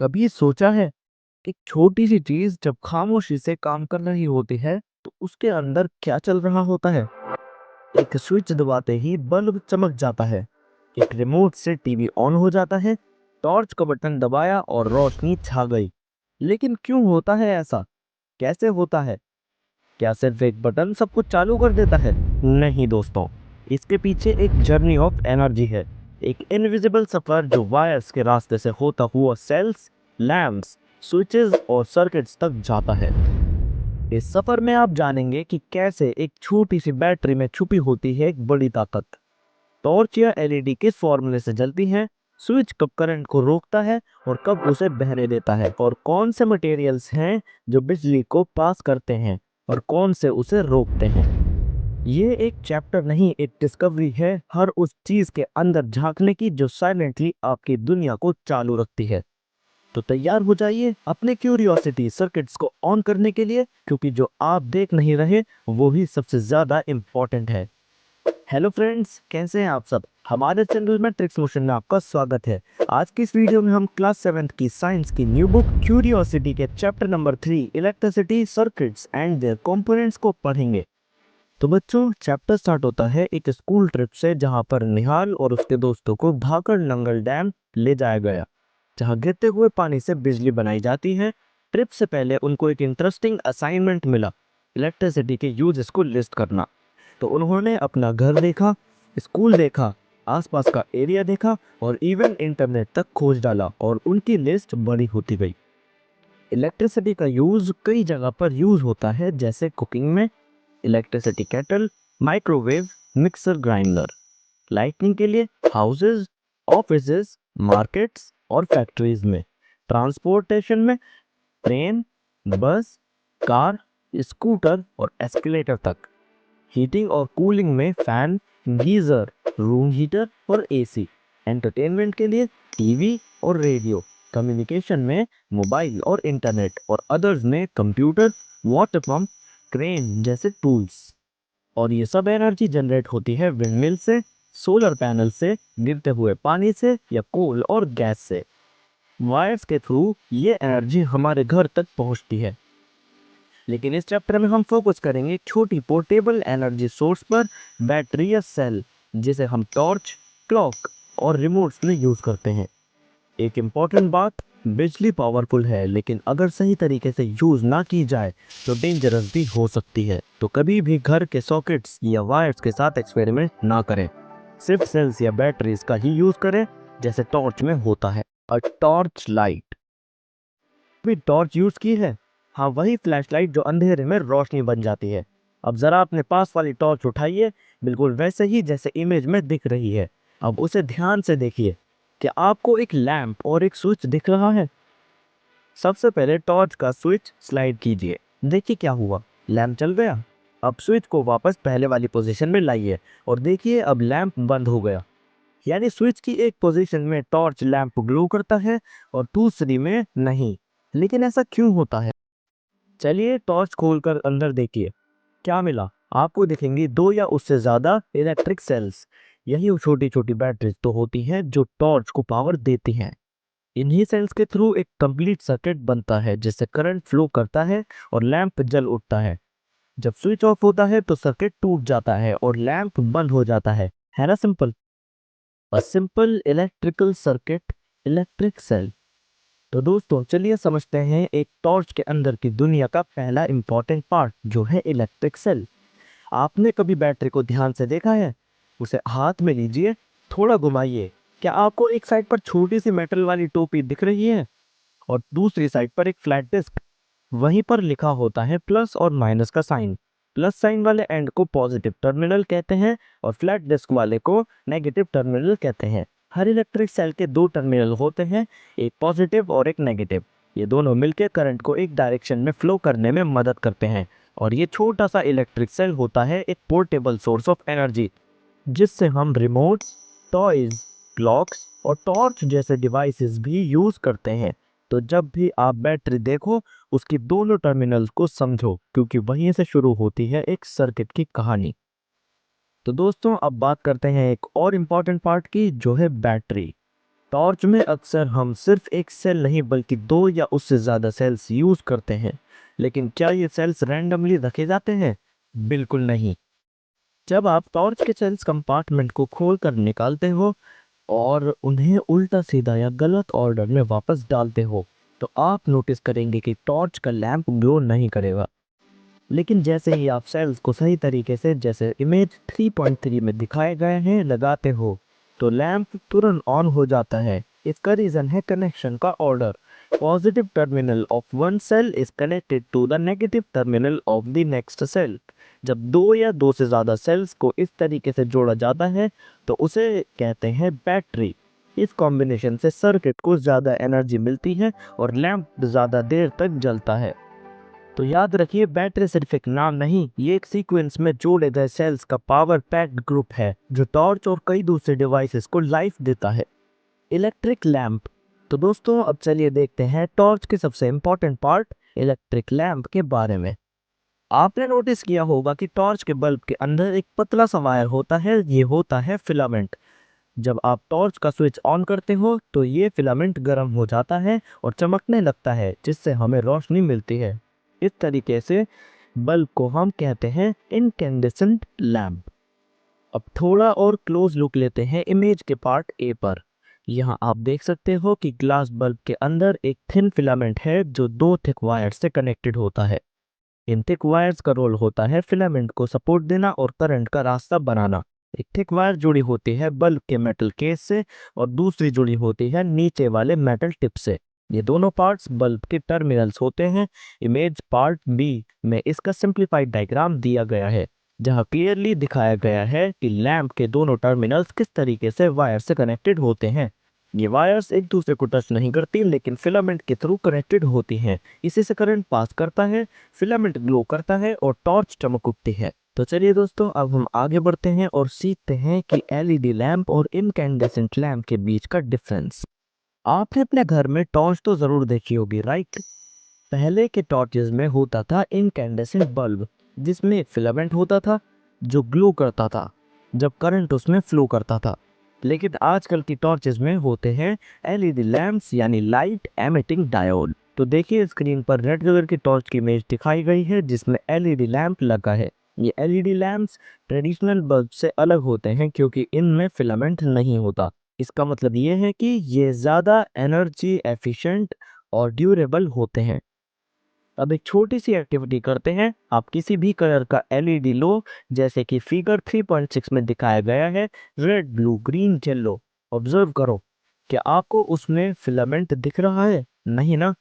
कभी सोचा है एक छोटी सी चीज जब खामोशी से काम कर रही होती है तो उसके अंदर क्या चल रहा होता है। एक स्विच दबाते ही बल्ब चमक जाता है। एक रिमोट से टीवी ऑन हो जाता है। टॉर्च का बटन दबाया और रोशनी छा गई। लेकिन क्यों होता है ऐसा? कैसे होता है? क्या सिर्फ एक बटन सब कुछ चालू कर देता है? नहीं दोस्तों, इसके पीछे एक जर्नी ऑफ एनर्जी है। एक इनविजिबल सफर जो वायर्स के रास्ते से होता हुआ सेल्स, लैंप्स, स्विचेस और सर्किट्स तक जाता है। इस सफर में आप जानेंगे कि कैसे एक छोटी सी बैटरी में छुपी होती है एक बड़ी ताकत। टॉर्च या एलईडी किस फॉर्मूले से जलती है, स्विच कब करंट को रोकता है और कब उसे बहने देता है, और कौन से मटेरियल्स हैं जो बिजली को पास करते हैं और कौन से उसे रोकते हैं। ये एक चैप्टर नहीं, एक डिस्कवरी है हर उस चीज के अंदर झांकने की जो साइलेंटली आपकी दुनिया को चालू रखती है। तो तैयार हो जाइए अपने क्यूरियोसिटी सर्किट्स को ऑन करने के लिए, क्योंकि जो आप देख नहीं रहे वो ही सबसे ज्यादा इंपॉर्टेंट है। हेलो फ्रेंड्स, कैसे हैं आप सब? हमारे चैनल में ट्रिक्स मोशन में आपका स्वागत है। आज की इस वीडियो में हम क्लास 7 की साइंस की न्यू बुक क्यूरियोसिटी के chapter number 3 electricity circuits and there components को पढ़ेंगे। तो बच्चों, चैप्टर स्टार्ट होता है एक स्कूल ट्रिप से, जहां पर निहाल और उसके दोस्तों को भाखड़ नंगल डैम ले जाया गया, जहां गिरते हुए पानी से बिजली बनाई जाती है। ट्रिप से पहले उनको एक इंटरेस्टिंग असाइनमेंट मिला, इलेक्ट्रिसिटी के यूजेस को लिस्ट करना। तो उन्होंने अपना घर देखा, स्कूल देखा, आसपास का एरिया देखा और इवन इंटरनेट तक खोज डाला, और उनकी लिस्ट बड़ी होती गई। इलेक्ट्रिसिटी का यूज कई जगह पर यूज होता है, जैसे कुकिंग में electricity kettle, microwave, mixer grinder. Lightning के लिए हाउसेस, ऑफिसेस, मार्केट्स और फैक्ट्रीज में। ट्रांसपोर्टेशन में ट्रेन, बस, कार, स्कूटर और एस्केलेटर तक। हीटिंग और कूलिंग में फैन, गीजर, रूम हीटर और एसी। एंटरटेनमेंट के लिए टीवी और रेडियो। कम्युनिकेशन में मोबाइल और इंटरनेट, और अदर्स में कंप्यूटर, वाटर पंप, क्रेन जैसे टूल्स। और ये सब एनर्जी जनरेट होती है विंडमिल से, सोलर पैनल से, गिरते हुए पानी से या कोल और गैस से। वायर्स के थ्रू ये एनर्जी हमारे घर तक पहुंचती है। लेकिन इस चैप्टर में हम फोकस करेंगे छोटी पोर्टेबल एनर्जी सोर्स पर, बैटरी या सेल, जिसे हम टॉर्च, क्लॉक और रिमोट्स में यूज करते हैं। एक इम्पॉर्टेंट बात, बिजली पावरफुल है, लेकिन अगर सही तरीके से यूज ना की जाए तो डेंजरस भी हो सकती है। तो कभी भी घर के सॉकेट्स या वायर्स के साथ एक्सपेरिमेंट ना करें। सिर्फ सेल्स या बैटरीज का ही यूज करें, जैसे टॉर्च में होता है। और टॉर्च लाइट भी टॉर्च यूज की है? हाँ, वही फ्लैशलाइट जो अंधेरे में रोशनी बन जाती है। अब जरा अपने पास वाली टॉर्च उठाइए, बिल्कुल वैसे ही जैसे इमेज में दिख रही है। अब उसे ध्यान से देखिए। क्या आपको एक लैंप और एक स्विच दिख रहा है? सबसे पहले टॉर्च का स्विच स्लाइड कीजिए। देखिए क्या हुआ, लैंप चल गया। अब स्विच को वापस पहले वाली पोजीशन में लाइए और देखिए अब लैंप बंद हो गया। यानी स्विच की एक पोजीशन में टॉर्च लैंप ग्लो करता है और दूसरी में नहीं। लेकिन ऐसा क्यों होता है? चलिए टॉर्च खोलकर अंदर देखिए। क्या मिला? आपको दिखेंगी दो या उससे ज्यादा इलेक्ट्रिक सेल्स। यही वो छोटी छोटी बैटरीज तो होती हैं जो टॉर्च को पावर देती हैं। इन्हीं सेल्स के थ्रू एक कंप्लीट सर्किट बनता है, जिससे करंट फ्लो करता है और लैंप जल उठता है। जब स्विच ऑफ होता है तो सर्किट टूट जाता है और लैंप बंद हो जाता है ना simple? A simple electrical circuit, electric cell. तो दोस्तों चलिए समझते हैं एक टॉर्च के अंदर की दुनिया का पहला इंपॉर्टेंट पार्ट, जो है इलेक्ट्रिक सेल। आपने कभी बैटरी को ध्यान से देखा है? उसे हाथ में लीजिए, थोड़ा घुमाइए। क्या आपको एक साइड पर छोटी सी मेटल वाली टोपी दिख रही है और दूसरी साइड पर एक फ्लैट डिस्क? वहीं पर लिखा होता है प्लस और माइनस का साइन। प्लस साइन वाले एंड को पॉजिटिव टर्मिनल कहते हैं और फ्लैट डिस्क वाले को नेगेटिव टर्मिनल कहते हैं। हर इलेक्ट्रिक सेल के दो टर्मिनल होते हैं, एक पॉजिटिव और एक नेगेटिव। ये दोनों मिलकर करंट को एक डायरेक्शन में फ्लो करने में मदद करते हैं। और ये छोटा सा इलेक्ट्रिक सेल होता है एक पोर्टेबल सोर्स ऑफ एनर्जी, जिससे हम रिमोट, टॉयज, क्लॉक्स और टॉर्च जैसे डिवाइसेस भी यूज करते हैं। तो जब भी आप बैटरी देखो, उसकी दोनों टर्मिनल्स को समझो, क्योंकि वहीं से शुरू होती है एक सर्किट की कहानी। तो दोस्तों अब बात करते हैं एक और इम्पॉर्टेंट पार्ट की, जो है बैटरी। टॉर्च में अक्सर हम सिर्फ एक सेल नहीं बल्कि दो या उससे ज्यादा सेल्स यूज करते हैं। लेकिन क्या ये सेल्स रैंडमली रखे जाते हैं? बिल्कुल नहीं। जब आप टॉर्च के सेल्स कंपार्टमेंट को खोल कर निकालते हो और उन्हें उल्टा सीधा या गलत ऑर्डर में वापस डालते हो, तो आप नोटिस करेंगे कि टॉर्च का लैंप ग्लो नहीं करेगा। लेकिन जैसे ही आप सेल्स को सही तरीके से, जैसे इमेज 3.3 में दिखाए गए हैं, लगाते हो, तो लैंप तुरंत ऑन हो जाता है। इसका रीजन है कनेक्शन का order. Positive terminal of one cell is connected to the negative terminal of the next cell. जब दो या दो से ज्यादा सेल्स को इस तरीके से जोड़ा जाता है तो उसे कहते हैं बैटरी। इस कॉम्बिनेशन से सर्किट को ज्यादा एनर्जी मिलती है और लैंप ज्यादा देर तक जलता है। तो याद रखिए, बैटरी सिर्फ एक नाम नहीं, ये एक सीक्वेंस में जोड़े गए सेल्स का पावर पैक्ड ग्रुप है जो टॉर्च और कई दूसरे डिवाइसेस को लाइफ देता है। Electric lamp. तो दोस्तों अब चलिए देखते हैं टॉर्च के सबसे इंपॉर्टेंट पार्ट इलेक्ट्रिक लैंप के बारे में। आपने नोटिस किया होगा कि टॉर्च के बल्ब के अंदर एक पतला सा वायर होता है, ये होता है फिलामेंट। जब आप टॉर्च का स्विच ऑन करते हो तो ये फिलामेंट गर्म हो जाता है और चमकने लगता है, जिससे हमें रोशनी मिलती है। इस तरीके से बल्ब को हम कहते हैं इनकैंडेसेंट लैंप। अब थोड़ा और क्लोज लुक लेते हैं इमेज के पार्ट ए पर। यहाँ आप देख सकते हो कि ग्लास बल्ब के अंदर एक थिन फिलामेंट है जो दो थिक वायर से कनेक्टेड होता है। इन थिक वायर्स का रोल होता है फिलामेंट को सपोर्ट देना और करंट का रास्ता बनाना। एक थिक वायर जुड़ी होती है बल्ब के मेटल केस से और दूसरी जुड़ी होती है नीचे वाले मेटल टिप से। ये दोनों पार्ट्स बल्ब के टर्मिनल्स होते हैं। इमेज पार्ट बी में इसका सिंप्लीफाइड डायग्राम दिया गया है, जहां क्लियरली दिखाया गया है कि लैंप के दोनों टर्मिनल्स किस तरीके से वायर से कनेक्टेड होते हैं। ये वायर्स एक दूसरे को टच नहीं करती, लेकिन फिलामेंट के थ्रू कनेक्टेड होती हैं। इसी से करंट पास करता है, फिलामेंट ग्लो करता है और टॉर्च चमक उठती है। तो चलिए दोस्तों, अब हम आगे बढ़ते हैं और सीखते हैं कि एलईडी लैंप और इनकैंडेसेंट लैंप के बीच का डिफरेंस। आपने अपने घर में टॉर्च तो जरूर देखी होगी, राइट? पहले के टॉर्चेस में होता था इनकैंडेसेंट बल्ब, जिसमें एक फिलामेंट होता था जो ग्लो करता था जब करंट उसमें फ्लो करता था। लेकिन आजकल की टॉर्चेस में होते हैं एलईडी लैंप्स, यानी लाइट एमिटिंग डायोड। तो देखिए स्क्रीन पर रेड कलर की टॉर्च की इमेज दिखाई गई है जिसमें एलईडी लैंप लगा है। ये एलईडी लैंप्स ट्रेडिशनल बल्ब से अलग होते हैं क्योंकि इनमें फिलामेंट नहीं होता। इसका मतलब ये है कि ये ज़्यादा एनर्जी एफिशिएंट और ड्यूरेबल होते हैं। अब एक छोटी सी एक्टिविटी करते हैं। आप किसी भी कलर का एलईडी लो, जैसे कि फिगर 3.6 में दिखाया गया है, red blue green yellow. Observe करो, क्या आपको उसमें फिलामेंट दिख रहा है? नहीं ना।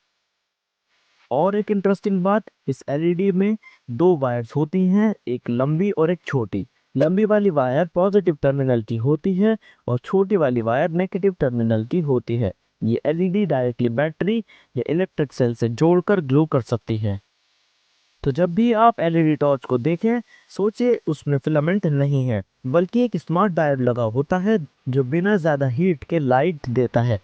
और एक इंटरेस्टिंग बात, इस एलईडी में दो वायर्स होती हैं, एक लंबी और एक छोटी। लंबी वाली वायर पॉजिटिव टर्मिनल की होती है और छोटी वाली वायर नेगेटिव टर्मिनल की होती है। ये एलईडी डायरेक्टली बैटरी या इलेक्ट्रिक सेल से जोड़कर ग्लो कर सकती है। तो जब भी आप एलईडी टॉर्च को देखें, सोचिए उसमें फिलामेंट नहीं है, बल्कि एक स्मार्ट डायोड लगा होता है जो बिना ज़्यादा हीट के लाइट देता है।